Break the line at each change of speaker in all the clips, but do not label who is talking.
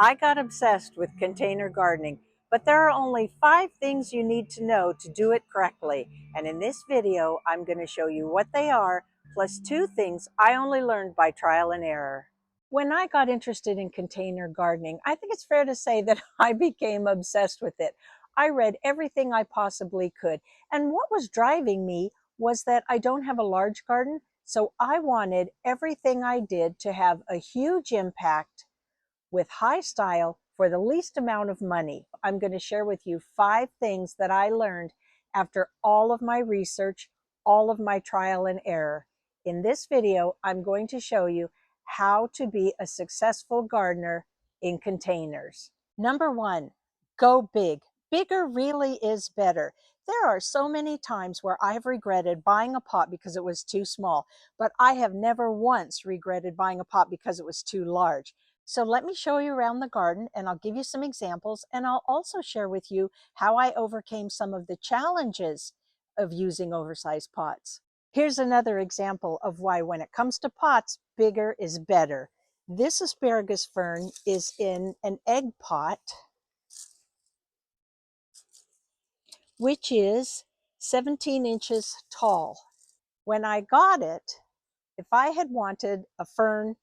I got obsessed with container gardening, but there are only 5 things you need to know to do it correctly. And in this video, I'm going to show you what they are, plus 2 things I only learned by trial and error. When I got interested in container gardening, I think it's fair to say that I became obsessed with it. I read everything I possibly could. And what was driving me was that I don't have a large garden, so I wanted everything I did to have a huge impact with high style for the least amount of money. I'm going to share with you 5 things that I learned after all of my research, all of my trial and error. In this video, I'm going to show you how to be a successful gardener in containers. Number 1, go big. Bigger really is better. There are so many times where I've regretted buying a pot because it was too small, but I have never once regretted buying a pot because it was too large. So let me show you around the garden, and I'll give you some examples, and I'll also share with you how I overcame some of the challenges of using oversized pots. Here's another example of why when it comes to pots, bigger is better. This asparagus fern is in an egg pot, which is 17 inches tall. When I got it, if I had wanted a fern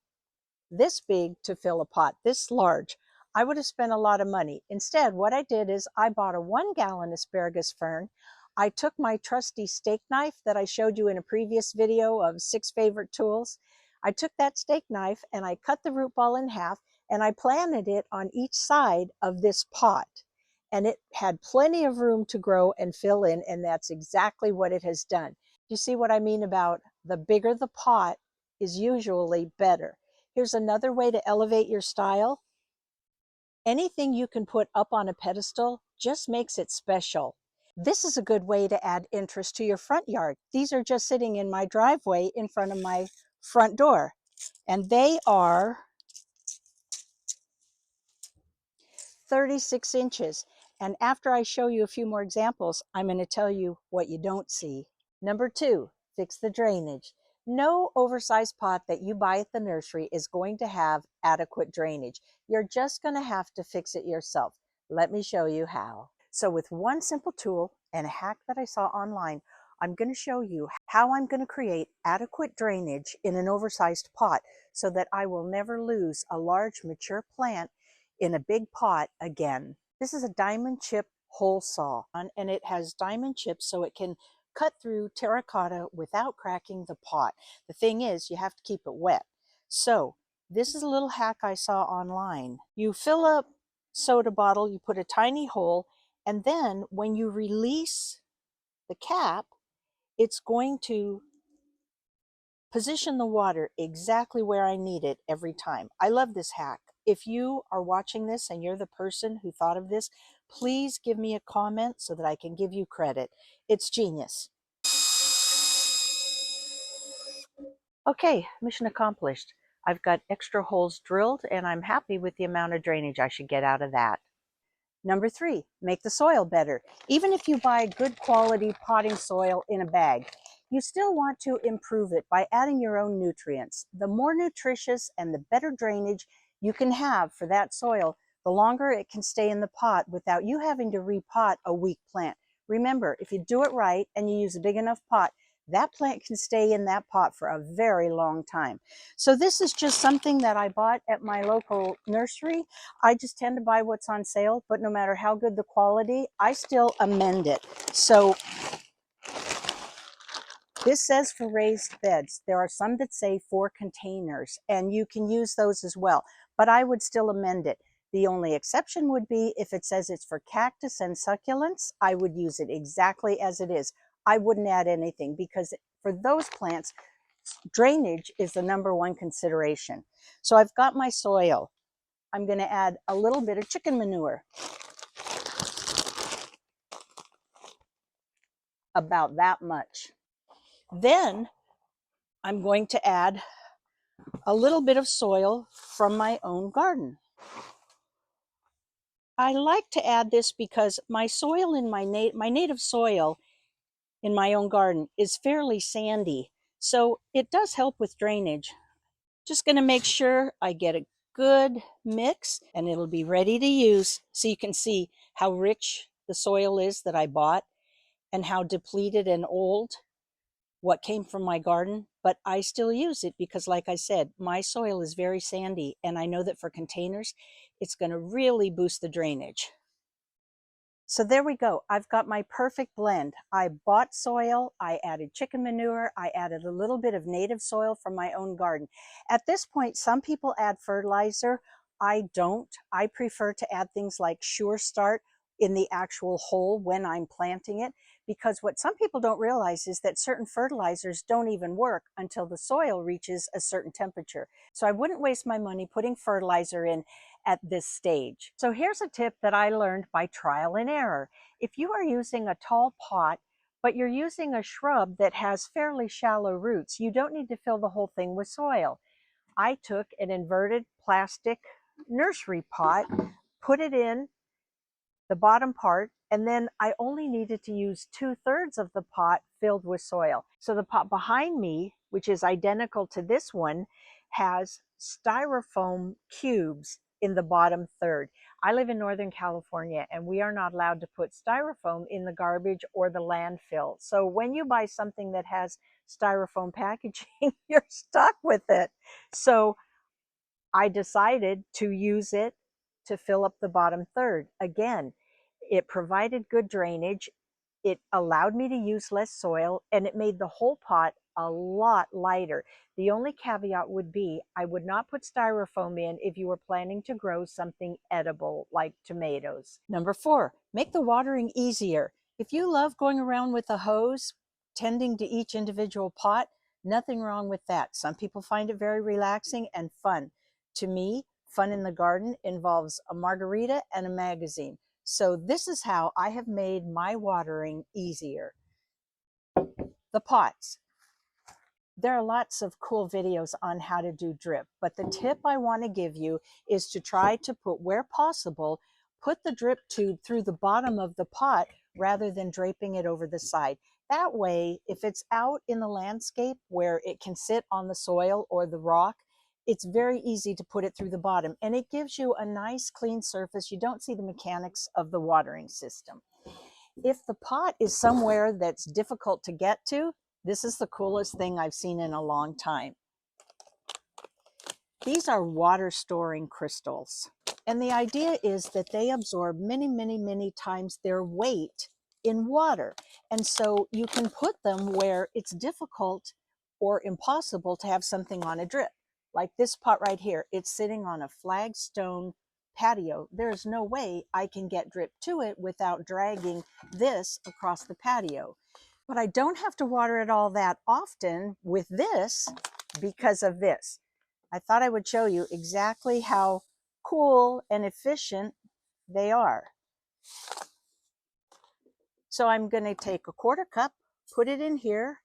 this big to fill a pot, this large, I would have spent a lot of money. Instead, what I did is I bought a 1-gallon asparagus fern. I took my trusty steak knife that I showed you in a previous video of 6 favorite tools. I took that steak knife and I cut the root ball in half and I planted it on each side of this pot. And it had plenty of room to grow and fill in, and that's exactly what it has done. You see what I mean about the bigger the pot is usually better. Here's another way to elevate your style. Anything you can put up on a pedestal just makes it special. This is a good way to add interest to your front yard. These are just sitting in my driveway in front of my front door, and they are 36 inches. And after I show you a few more examples, I'm going to tell you what you don't see. Number 2, fix the drainage. No oversized pot that you buy at the nursery is going to have adequate drainage. You're just going to have to fix it yourself. Let me show you how. So with one simple tool and a hack that I saw online, I'm going to show you how I'm going to create adequate drainage in an oversized pot so that I will never lose a large mature plant in a big pot again. This is a diamond chip hole saw, and it has diamond chips so it can cut through terracotta without cracking the pot. The thing is, you have to keep it wet. So this is a little hack I saw online. You fill up soda bottle, you put a tiny hole, and then when you release the cap, it's going to position the water exactly where I need it every time. I love this hack. If you are watching this and you're the person who thought of this, please give me a comment so that I can give you credit. It's genius. Okay, mission accomplished. I've got extra holes drilled and I'm happy with the amount of drainage I should get out of that. Number 3, make the soil better. Even if you buy good quality potting soil in a bag, you still want to improve it by adding your own nutrients. The more nutritious and the better drainage you can have for that soil, the longer it can stay in the pot without you having to repot a weak plant. Remember, if you do it right and you use a big enough pot, that plant can stay in that pot for a very long time. So this is just something that I bought at my local nursery. I just tend to buy what's on sale, but no matter how good the quality, I still amend it. So this says for raised beds. There are some that say for containers, and you can use those as well, but I would still amend it. The only exception would be if it says it's for cactus and succulents, I would use it exactly as it is. I wouldn't add anything because for those plants, drainage is the #1 consideration. So I've got my soil. I'm going to add a little bit of chicken manure. About that much. Then I'm going to add a little bit of soil from my own garden. I like to add this because my soil in my native soil in my own garden is fairly sandy, so it does help with drainage. Just going to make sure I get a good mix and it'll be ready to use. So you can see how rich the soil is that I bought and how depleted and old what came from my garden, but I still use it because, like I said, my soil is very sandy, and I know that for containers, it's going to really boost the drainage. So there we go. I've got my perfect blend. I bought soil, I added chicken manure, I added a little bit of native soil from my own garden. At this point, some people add fertilizer. I don't. I prefer to add things like Sure Start in the actual hole when I'm planting it, because what some people don't realize is that certain fertilizers don't even work until the soil reaches a certain temperature. So I wouldn't waste my money putting fertilizer in at this stage. So here's a tip that I learned by trial and error. If you are using a tall pot, but you're using a shrub that has fairly shallow roots, you don't need to fill the whole thing with soil. I took an inverted plastic nursery pot, put it in the bottom part, and then I only needed to use 2/3 of the pot filled with soil. So the pot behind me, which is identical to this one, has styrofoam cubes in the bottom third. I live in Northern California and we are not allowed to put styrofoam in the garbage or the landfill. So when you buy something that has styrofoam packaging, you're stuck with it. So I decided to use it to fill up the bottom third. Again, it provided good drainage, it allowed me to use less soil, and it made the whole pot a lot lighter. The only caveat would be I would not put styrofoam in if you were planning to grow something edible like tomatoes. Number 4, make the watering easier. If you love going around with a hose, tending to each individual pot, nothing wrong with that. Some people find it very relaxing and fun. To me, fun in the garden involves a margarita and a magazine. So this is how I have made my watering easier. The pots. There are lots of cool videos on how to do drip, but the tip I want to give you is to try to put, where possible, put the drip tube through the bottom of the pot rather than draping it over the side. That way, if it's out in the landscape where it can sit on the soil or the rock, it's very easy to put it through the bottom, and it gives you a nice clean surface. You don't see the mechanics of the watering system. If the pot is somewhere that's difficult to get to, this is the coolest thing I've seen in a long time. These are water storing crystals. And the idea is that they absorb many, many, many times their weight in water. And so you can put them where it's difficult or impossible to have something on a drip. Like this pot right here, it's sitting on a flagstone patio. There's no way I can get drip to it without dragging this across the patio. But I don't have to water it all that often with this because of this. I thought I would show you exactly how cool and efficient they are. So I'm going to take a 1/4 cup, put it in here,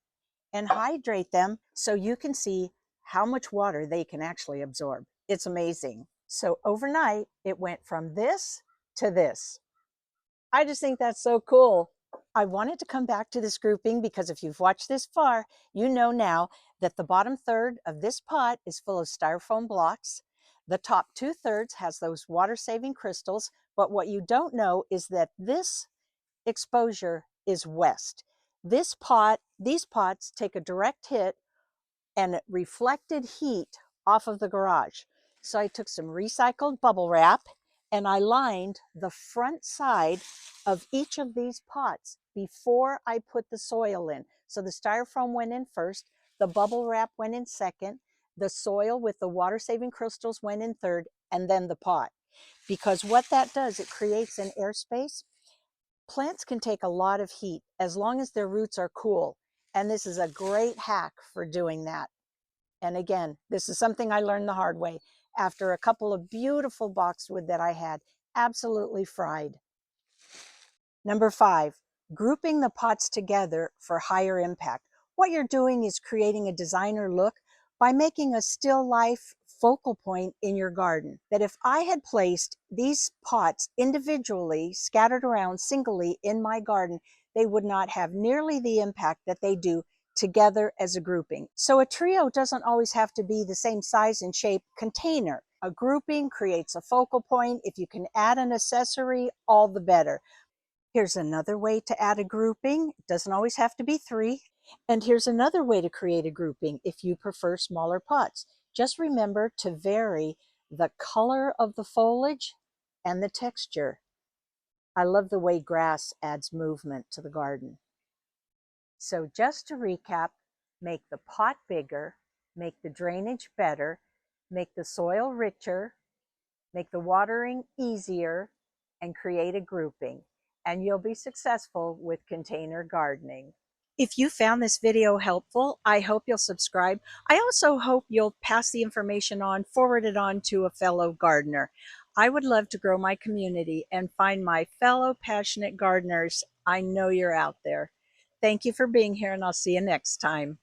and hydrate them so you can see how much water they can actually absorb. It's amazing. So overnight, it went from this to this. I just think that's so cool. I wanted to come back to this grouping because if you've watched this far, you know now that the bottom third of this pot is full of styrofoam blocks. The top 2/3 has those water-saving crystals, but what you don't know is that this exposure is west. These pots take a direct hit and reflected heat off of the garage. So I took some recycled bubble wrap and I lined the front side of each of these pots before I put the soil in. So the styrofoam went in first, the bubble wrap went in second, the soil with the water-saving crystals went in third, and then the pot. Because what that does, it creates an airspace. Plants can take a lot of heat as long as their roots are cool. And this is a great hack for doing that. And again, this is something I learned the hard way after a couple of beautiful boxwood that I had absolutely fried. Number 5, grouping the pots together for higher impact. What you're doing is creating a designer look by making a still life focal point in your garden. That if I had placed these pots individually, scattered around singly in my garden, they would not have nearly the impact that they do together as a grouping. So a trio doesn't always have to be the same size and shape container. A grouping creates a focal point. If you can add an accessory, all the better. Here's another way to add a grouping. It doesn't always have to be 3. And here's another way to create a grouping if you prefer smaller pots. Just remember to vary the color of the foliage and the texture. I love the way grass adds movement to the garden. So just to recap, make the pot bigger, make the drainage better, make the soil richer, make the watering easier, and create a grouping. And you'll be successful with container gardening. If you found this video helpful, I hope you'll subscribe. I also hope you'll pass the information on, forward it on to a fellow gardener. I would love to grow my community and find my fellow passionate gardeners. I know you're out there. Thank you for being here, and I'll see you next time.